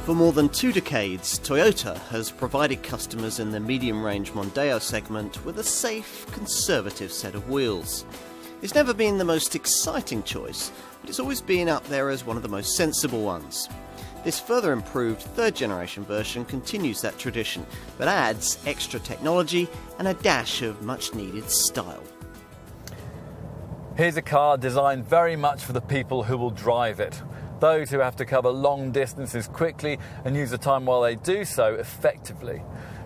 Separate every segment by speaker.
Speaker 1: For more than 2 decades, Toyota has provided customers in the medium-range Mondeo segment with a safe, conservative set of wheels. It's never been the most exciting choice, but it's always been up there as one of the most sensible ones. This further improved third-generation version continues that tradition, but adds extra technology and a dash of much-needed style.
Speaker 2: Here's a car designed very much for the people who will drive it. Those who have to cover long distances quickly and use the time while they do so effectively.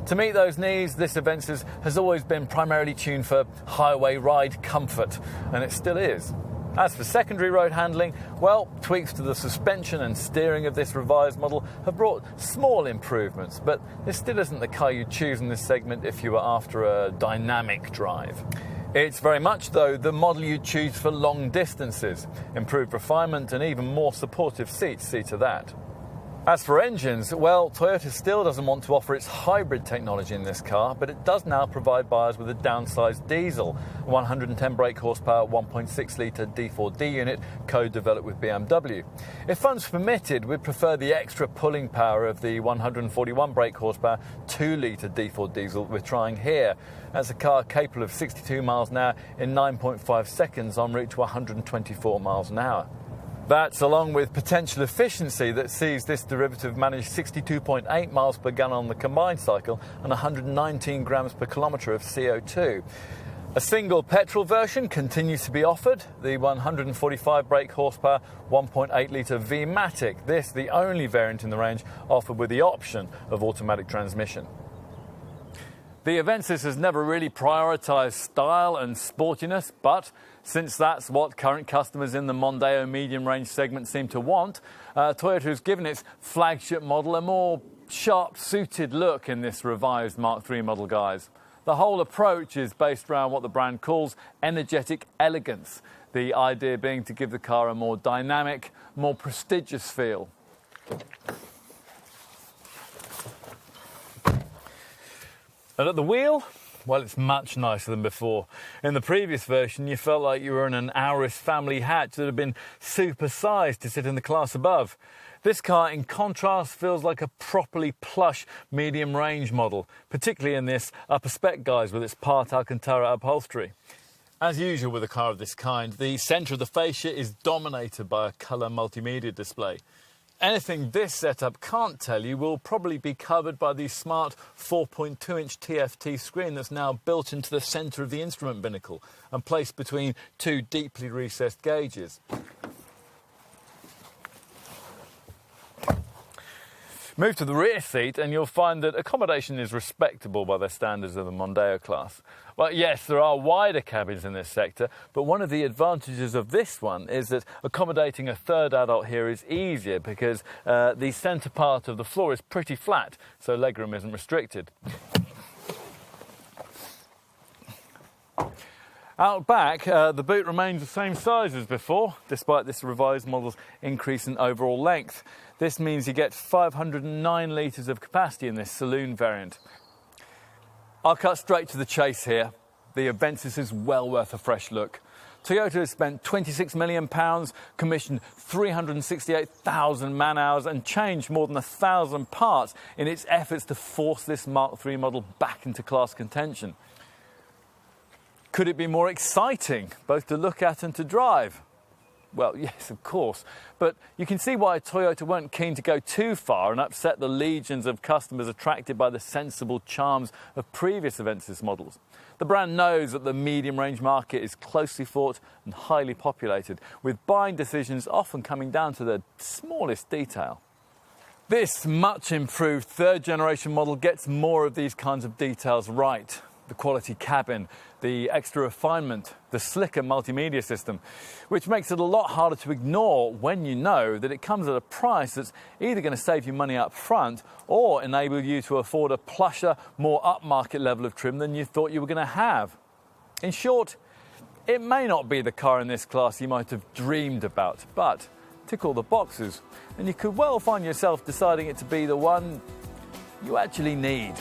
Speaker 2: To meet those needs, this Avensis has always been primarily tuned for highway ride comfort, and it still is. As for secondary road handling, well, tweaks to the suspension and steering of this revised model have brought small improvements, but this still isn't the car you'd choose in this segment if you were after a dynamic drive. It's very much, though, the model you'd choose for long distances. Improved refinement and even more supportive seats see to that. As for engines, well, Toyota still doesn't want to offer its hybrid technology in this car, but it does now provide buyers with a downsized diesel, 110 brake horsepower, 1.6-litre D4D unit, co-developed with BMW. If funds permitted, we'd prefer the extra pulling power of the 141 brake horsepower, 2-litre D4 diesel we're trying here. That's a car capable of 62 miles an hour in 9.5 seconds en route to 124 miles an hour. That's along with potential efficiency that sees this derivative manage 62.8 miles per gallon on the combined cycle and 119 grams per kilometre of CO2. A single petrol version continues to be offered, the 145 brake horsepower 1.8-litre V-Matic. This the only variant in the range offered with the option of automatic transmission. The Avensis has never really prioritised style and sportiness, but since that's what current customers in the Mondeo medium-range segment seem to want, Toyota has given its flagship model a more sharp-suited look in this revised Mark III model, guys. The whole approach is based around what the brand calls energetic elegance, the idea being to give the car a more dynamic, more prestigious feel. And at the wheel, well, it's much nicer than before. In the previous version, you felt like you were in an Auris family hatch that had been supersized to sit in the class above. This car, in contrast, feels like a properly plush medium-range model, particularly in this upper spec guise with its part Alcantara upholstery. As usual with a car of this kind, the centre of the fascia is dominated by a colour multimedia display. Anything this setup can't tell you will probably be covered by the smart 4.2-inch TFT screen that's now built into the centre of the instrument binnacle and placed between 2 deeply recessed gauges. Move to the rear seat and you'll find that accommodation is respectable by the standards of the Mondeo class. Well, yes, there are wider cabins in this sector, but one of the advantages of this one is that accommodating a third adult here is easier because the centre part of the floor is pretty flat, so legroom isn't restricted. Out back, the boot remains the same size as before, despite this revised model's increase in overall length. This means you get 509 litres of capacity in this saloon variant. I'll cut straight to the chase here. The Avensis is well worth a fresh look. Toyota has spent £26 million, commissioned 368,000 man-hours and changed more than 1,000 parts in its efforts to force this Mark III model back into class contention. Could it be more exciting, both to look at and to drive? Well, yes, of course, but you can see why Toyota weren't keen to go too far and upset the legions of customers attracted by the sensible charms of previous Avensis models. The brand knows that the medium-range market is closely fought and highly populated, with buying decisions often coming down to the smallest detail. This much improved third-generation model gets more of these kinds of details right. The quality cabin, the extra refinement, the slicker multimedia system, which makes it a lot harder to ignore when you know that it comes at a price that's either going to save you money up front or enable you to afford a plusher, more upmarket level of trim than you thought you were going to have. In short, it may not be the car in this class you might have dreamed about, but tick all the boxes, and you could well find yourself deciding it to be the one you actually need.